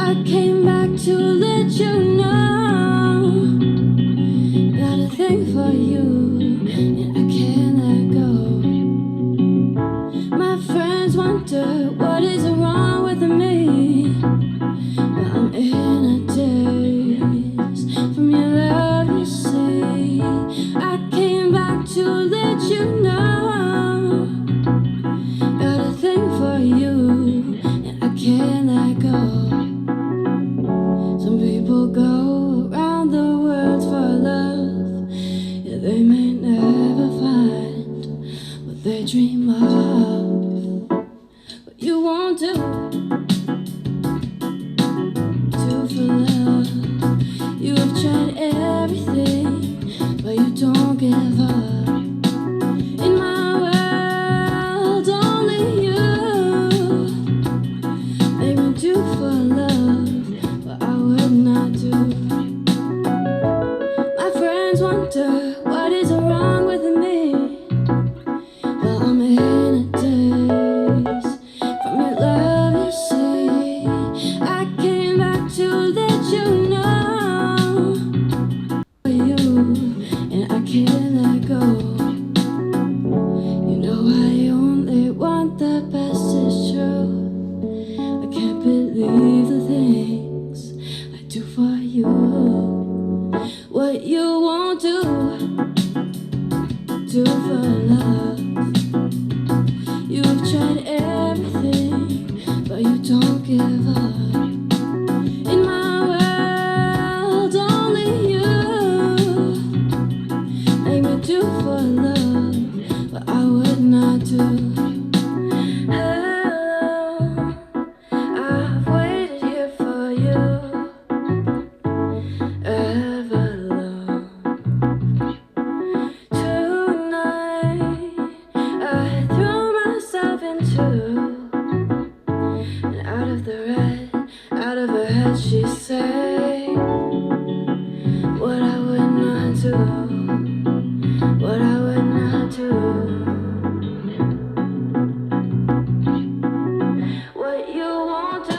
I came back to let you know. Got a thing for you, and I can't let go. My friends wonder what is wrong with me. Well, I'm in a daze from your love, you see. I came back to let you know. Got a thing for you, and I can't let go. Some people go around the world for love. Yeah, they may never find what they dream of. But you won't do for love. You have tried everything, but you don't give up. In my world, only you make me do for love what I would not do. My friends wonder what is wrong with me. Well, I'm in a daze from your love, you see. I came back to let you know you, and I can't let go. You know I only want the best, it's true. I can't believe the things I do for you. What you won't do for love. You've tried everything, but you don't give up. In my world, only you make me do for love what I would not do. Hello, I've waited here for you ever long. Tonight I threw myself into, and out of the red, out of her head she sang what I would not do, what I would not do. What you won't do.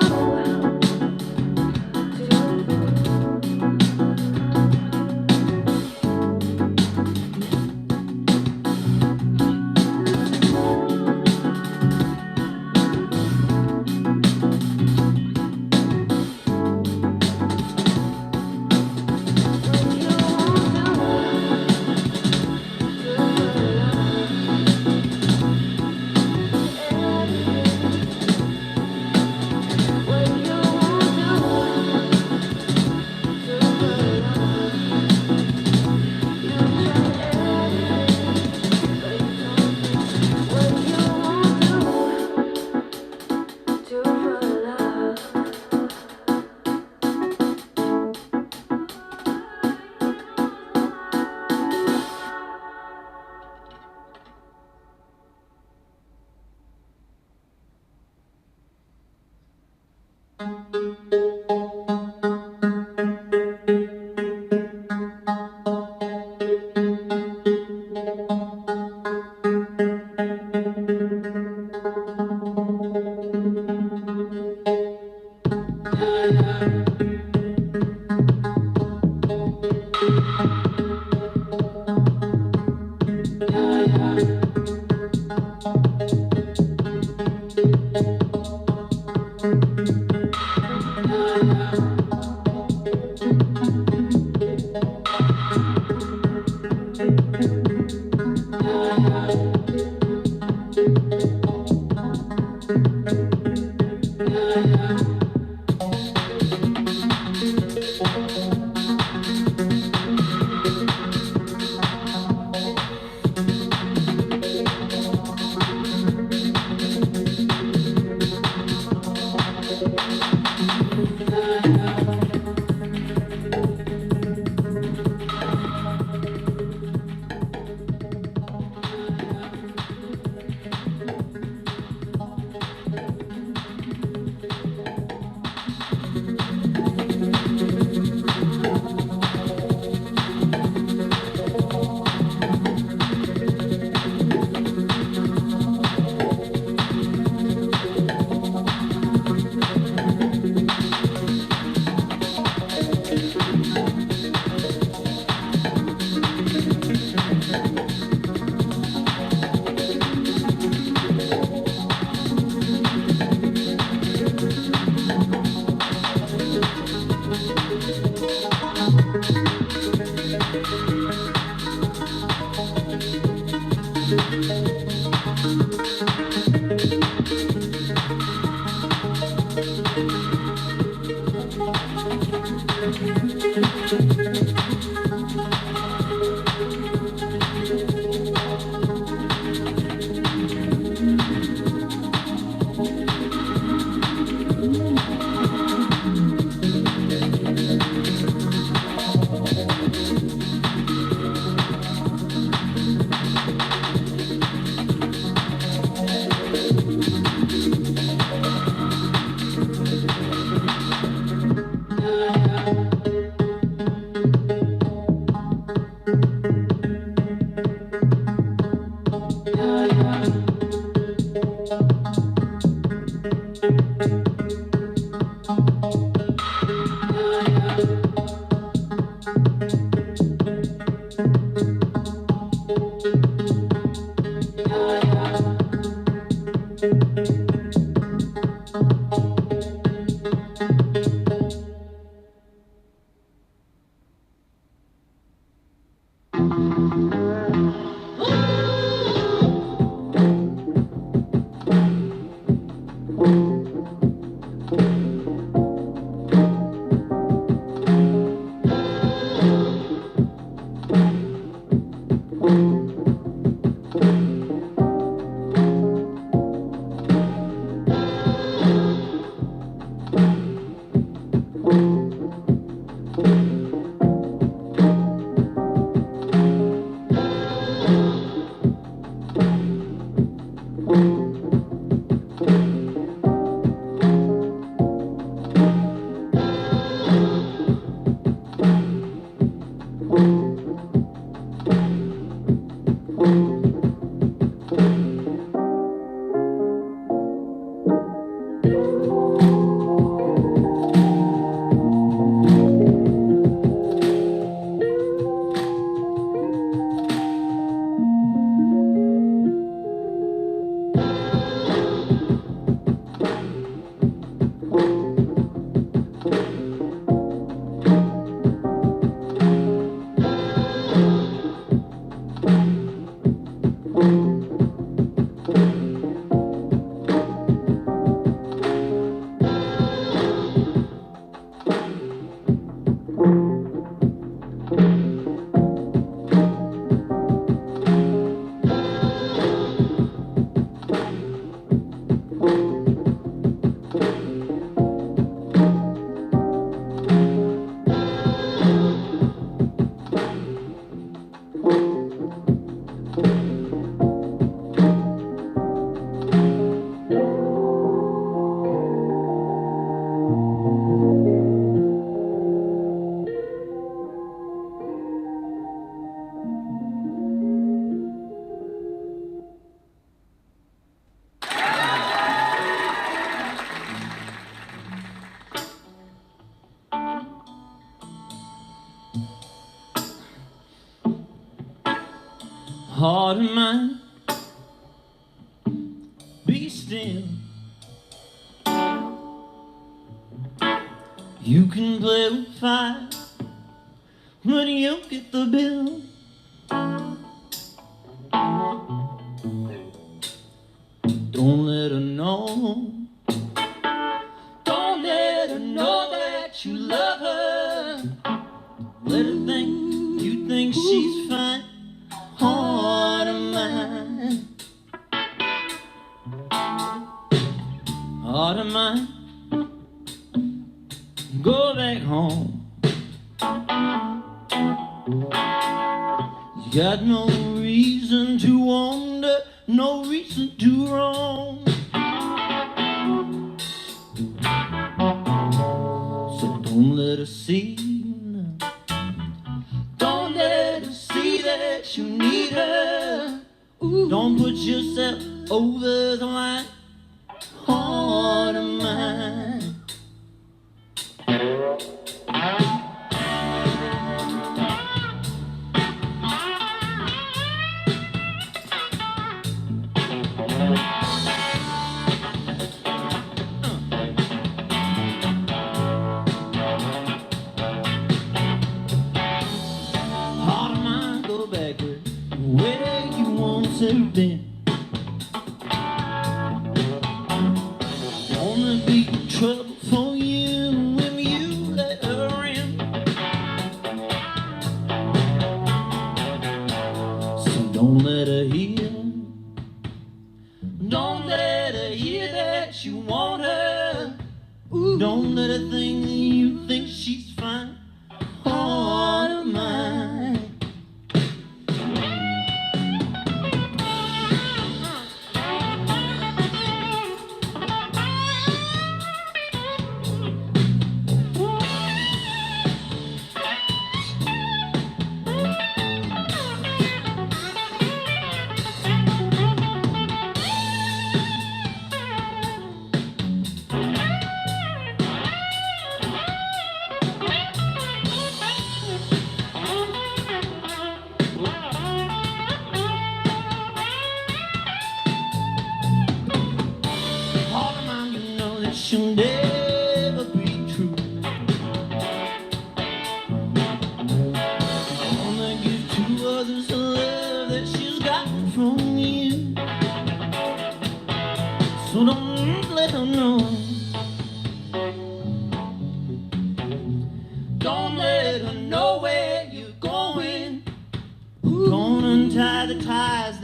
Heart of mine, be still. You can play with fire, but you'll get the bill. Don't let her know. Don't let her know that you love her. Let her think you think she's fine. Heart of mine, heart of mine, go back home. You got no reason to wander, no reason to roam. So don't let her see. Don't let her see that you need her. Ooh. Don't put yourself over the line. Heart of mine. Where you once have been. Wanna be trouble for you when you let her in. So don't let her hear. Don't let her hear that you want her. Ooh. Don't let her think that you think she's fine. Heart of mine.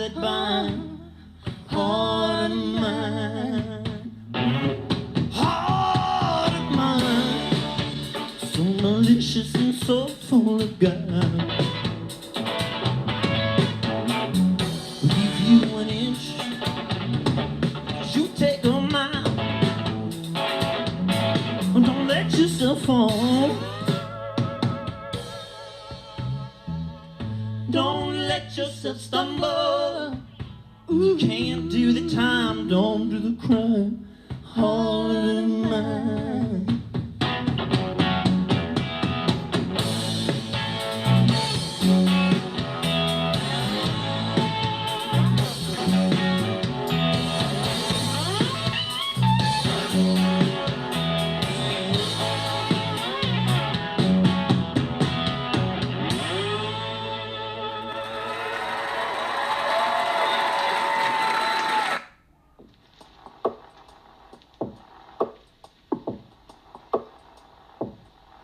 that bind, heart of mine, heart of mine, so malicious and so full of guile. Give you an inch, you take a mile. Don't let yourself fall. Don't let yourself stumble. You can't do the time, don't do the crime. Heart of mine.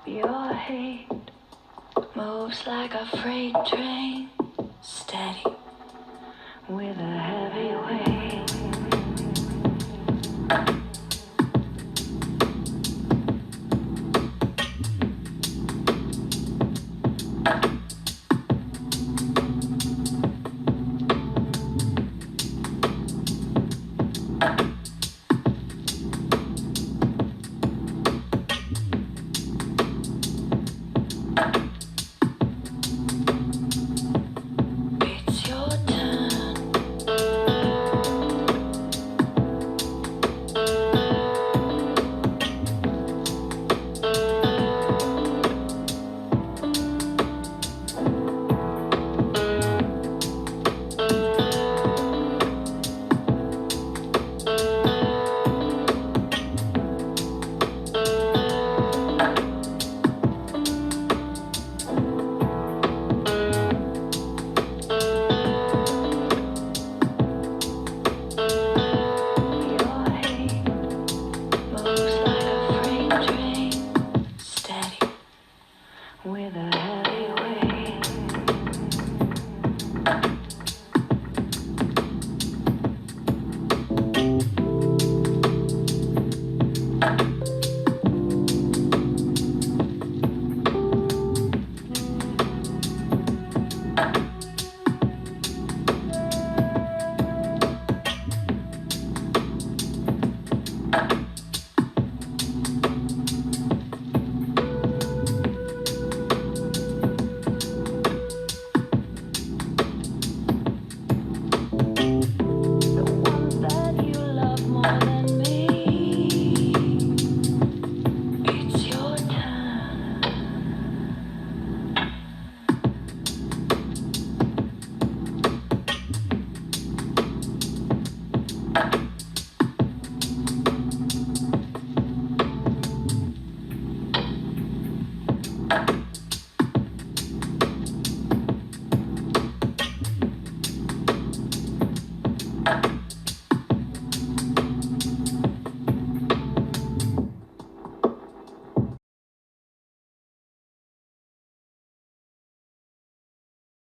Your hate moves like a freight train, steady with a heavy weight. It's your turn. Your hate moves like a freight train, steady with a heavy weight. The ones that you love more than me. It's your turn.